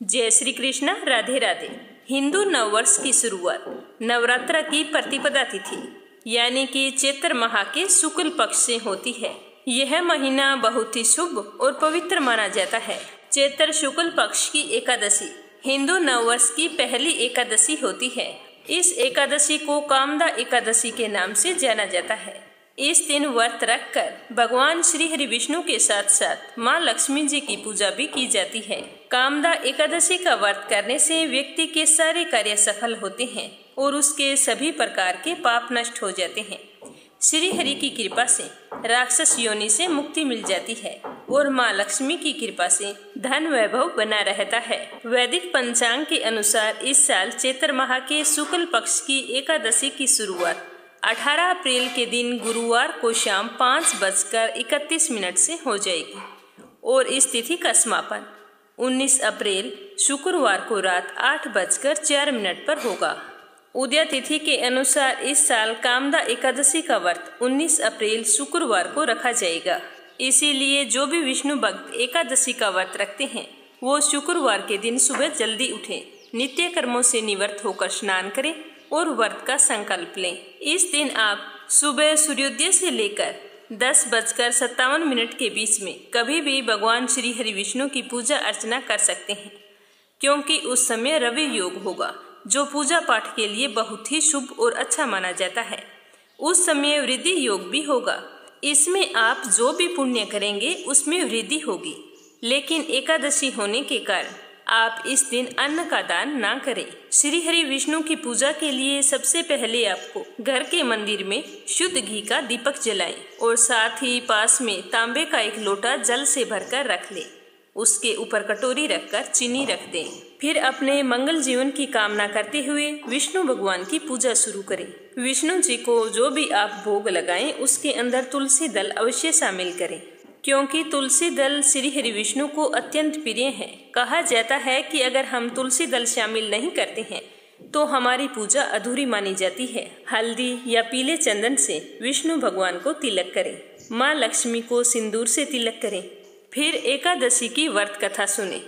जय श्री कृष्णा, राधे राधे। हिंदू नववर्ष की शुरुआत नवरात्र की प्रतिपदा तिथि यानी कि चैत्र माह के शुक्ल पक्ष से होती है। यह महीना बहुत ही शुभ और पवित्र माना जाता है। चैत्र शुक्ल पक्ष की एकादशी हिंदू नववर्ष की पहली एकादशी होती है। इस एकादशी को कामदा एकादशी के नाम से जाना जाता है। इस दिन व्रत रखकर भगवान श्री हरि विष्णु के साथ साथ माँ लक्ष्मी जी की पूजा भी की जाती है। कामदा एकादशी का व्रत करने से व्यक्ति के सारे कार्य सफल होते हैं और उसके सभी प्रकार के पाप नष्ट हो जाते हैं। श्री हरि की कृपा से राक्षस योनि से मुक्ति मिल जाती है और माँ लक्ष्मी की कृपा से धन वैभव बना रहता है। वैदिक पंचांग के अनुसार इस साल चैत्र माह के शुक्ल पक्ष की एकादशी की शुरुआत 18 अप्रैल के दिन गुरुवार को शाम 5:31 से हो जाएगी और इस तिथि का समापन 19 अप्रैल शुक्रवार को रात 8:04 पर होगा। उदय तिथि के अनुसार इस साल कामदा एकादशी का व्रत 19 अप्रैल शुक्रवार को रखा जाएगा। इसीलिए जो भी विष्णु भक्त एकादशी का व्रत रखते हैं वो शुक्रवार के दिन सुबह जल्दी उठें, नित्य कर्मों से निवृत्त होकर स्नान करें और व्रत का संकल्प लें। इस दिन आप सुबह सूर्योदय से लेकर 10:57 के बीच में कभी भी भगवान श्री हरि विष्णु की पूजा अर्चना कर सकते हैं, क्योंकि उस समय रवि योग होगा जो पूजा पाठ के लिए बहुत ही शुभ और अच्छा माना जाता है। उस समय वृद्धि योग भी होगा। इसमें आप जो भी पुण्य करेंगे उसमें वृद्धि होगी। लेकिन एकादशी होने के कारण आप इस दिन अन्न का दान ना करें। श्री हरि विष्णु की पूजा के लिए सबसे पहले आपको घर के मंदिर में शुद्ध घी का दीपक जलाएं और साथ ही पास में तांबे का एक लोटा जल से भरकर रख लें। उसके ऊपर कटोरी रखकर चीनी रख दें। फिर अपने मंगल जीवन की कामना करते हुए विष्णु भगवान की पूजा शुरू करें। विष्णु जी को जो भी आप भोग लगाएं उसके अंदर तुलसी दल अवश्य शामिल करें, क्योंकि तुलसी दल श्री हरि विष्णु को अत्यंत प्रिय है। कहा जाता है कि अगर हम तुलसी दल शामिल नहीं करते हैं तो हमारी पूजा अधूरी मानी जाती है। हल्दी या पीले चंदन से विष्णु भगवान को तिलक करें। माँ लक्ष्मी को सिंदूर से तिलक करें। फिर एकादशी की व्रत कथा सुने।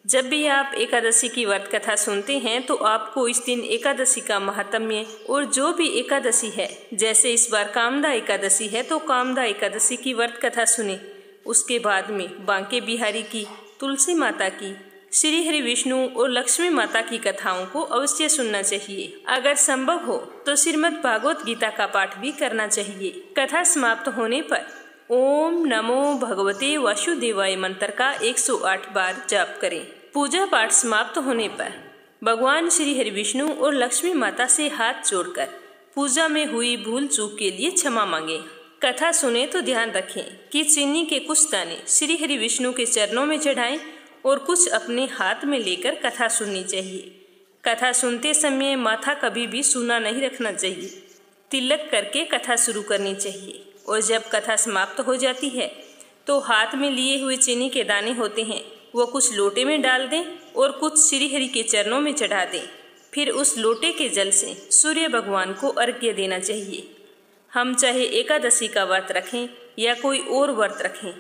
जब भी आप एकादशी की व्रत कथा सुनते हैं तो आपको इस दिन एकादशी का महात्म्य और जो भी एकादशी है, जैसे इस बार कामदा एकादशी है तो कामदा एकादशी की व्रत कथा सुने। उसके बाद में बांके बिहारी की, तुलसी माता की, श्री हरि विष्णु और लक्ष्मी माता की कथाओं को अवश्य सुनना चाहिए। अगर संभव हो तो श्रीमद् भागवत गीता का पाठ भी करना चाहिए। कथा समाप्त होने पर ओम नमो भगवते वासुदेवाय मंत्र का 108 बार जाप करें। पूजा पाठ समाप्त होने पर भगवान श्री हरि विष्णु और लक्ष्मी माता से हाथ जोड़कर पूजा में हुई भूल चूक के लिए क्षमा मांगे। कथा सुने तो ध्यान रखें कि चीनी के कुछ दाने श्री हरि विष्णु के चरणों में चढ़ाएं और कुछ अपने हाथ में लेकर कथा सुननी चाहिए। कथा सुनते समय माथा कभी भी सूना नहीं रखना चाहिए। तिलक करके कथा शुरू करनी चाहिए और जब कथा समाप्त हो जाती है तो हाथ में लिए हुए चीनी के दाने होते हैं वो कुछ लोटे में डाल दें और कुछ श्री हरि के चरणों में चढ़ा दें। फिर उस लोटे के जल से सूर्य भगवान को अर्घ्य देना चाहिए। हम चाहे एकादशी का व्रत रखें या कोई और व्रत रखें,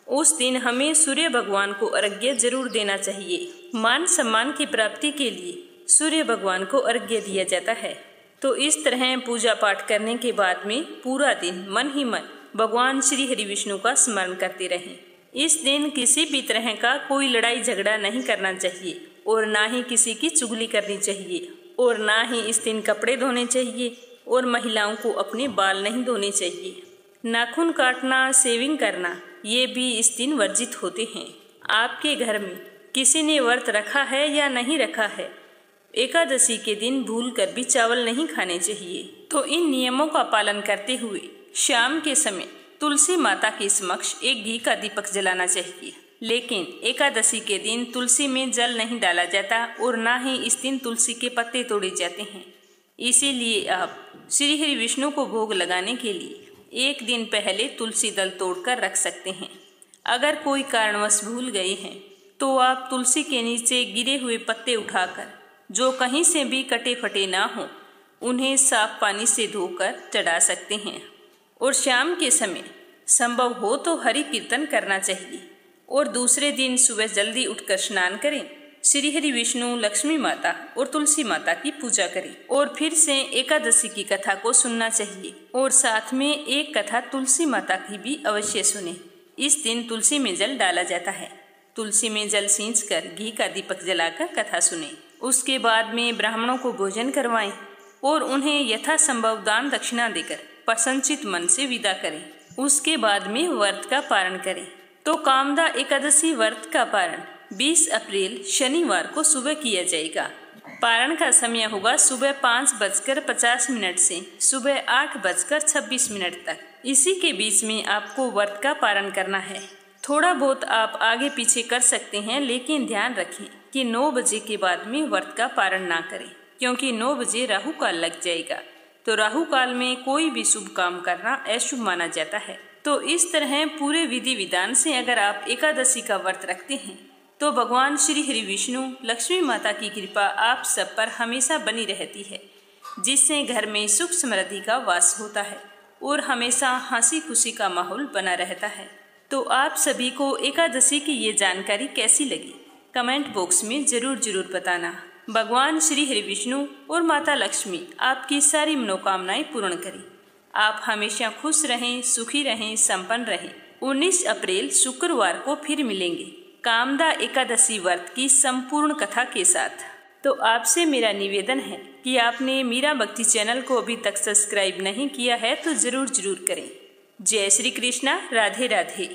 उस दिन हमें सूर्य भगवान को अर्घ्य जरूर देना चाहिए। मान सम्मान की प्राप्ति के लिए सूर्य भगवान को अर्घ्य दिया जाता है। तो इस तरह पूजा पाठ करने के बाद में पूरा दिन मन ही मन भगवान श्री हरि विष्णु का स्मरण करते रहें। इस दिन किसी भी तरह का कोई लड़ाई झगड़ा नहीं करना चाहिए और ना ही किसी की चुगली करनी चाहिए और ना ही इस दिन कपड़े धोने चाहिए और महिलाओं को अपने बाल नहीं धोने चाहिए। नाखून काटना, शेविंग करना ये भी इस दिन वर्जित होते हैं। आपके घर में किसी ने व्रत रखा है या नहीं रखा है, एकादशी के दिन भूलकर भी चावल नहीं खाने चाहिए। तो इन नियमों का पालन करते हुए शाम के समय तुलसी माता के समक्ष एक घी का दीपक जलाना चाहिए। लेकिन एकादशी के दिन तुलसी में जल नहीं डाला जाता और ना ही इस दिन तुलसी के पत्ते तोड़े जाते हैं। इसीलिए आप श्री हरि विष्णु को भोग लगाने के लिए एक दिन पहले तुलसी दल तोड़कर रख सकते हैं। अगर कोई कारणवश भूल गए हैं तो आप तुलसी के नीचे गिरे हुए पत्ते उठाकर, जो कहीं से भी कटे फटे ना हो, उन्हें साफ पानी से धोकर चढ़ा सकते हैं। और शाम के समय संभव हो तो हरि कीर्तन करना चाहिए और दूसरे दिन सुबह जल्दी उठकर स्नान करें श्री हरि विष्णु, लक्ष्मी माता और तुलसी माता की पूजा करें और फिर से एकादशी की कथा को सुनना चाहिए और साथ में एक कथा तुलसी माता की भी अवश्य सुने। इस दिन तुलसी में जल डाला जाता है। तुलसी में जल सींचकर घी का दीपक जलाकर कथा सुने। उसके बाद में ब्राह्मणों को भोजन करवाएं और उन्हें यथासंभव दान दक्षिणा देकर प्रसन्नचित मन से विदा करें। उसके बाद में व्रत का पारण करें। तो कामदा एकादशी व्रत का पारण 20 अप्रैल शनिवार को सुबह किया जाएगा। पारण का समय होगा सुबह 5:50 से सुबह 8:26 तक। इसी के बीच में आपको व्रत का पारण करना है। थोड़ा बहुत आप आगे पीछे कर सकते हैं, लेकिन ध्यान रखें कि 9 बजे के बाद में व्रत का पारण ना करें, क्योंकि 9 बजे राहु काल लग जाएगा। तो राहु काल में कोई भी शुभ काम करना अशुभ माना जाता है। तो इस तरह पूरे विधि विधान से अगर आप एकादशी का व्रत रखते हैं तो भगवान श्री हरि विष्णु, लक्ष्मी माता की कृपा आप सब पर हमेशा बनी रहती है, जिससे घर में सुख समृद्धि का वास होता है और हमेशा हंसी खुशी का माहौल बना रहता है। तो आप सभी को एकादशी की ये जानकारी कैसी लगी, कमेंट बॉक्स में जरूर बताना। भगवान श्री हरि विष्णु और माता लक्ष्मी आपकी सारी मनोकामनाएं पूर्ण करें। आप हमेशा खुश रहें, सुखी रहें, संपन्न रहें। 19 अप्रैल शुक्रवार को फिर मिलेंगे कामदा एकादशी व्रत की संपूर्ण कथा के साथ। तो आपसे मेरा निवेदन है कि आपने मीरा भक्ति चैनल को अभी तक सब्सक्राइब नहीं किया है तो जरूर करें। जय श्री कृष्णा, राधे राधे।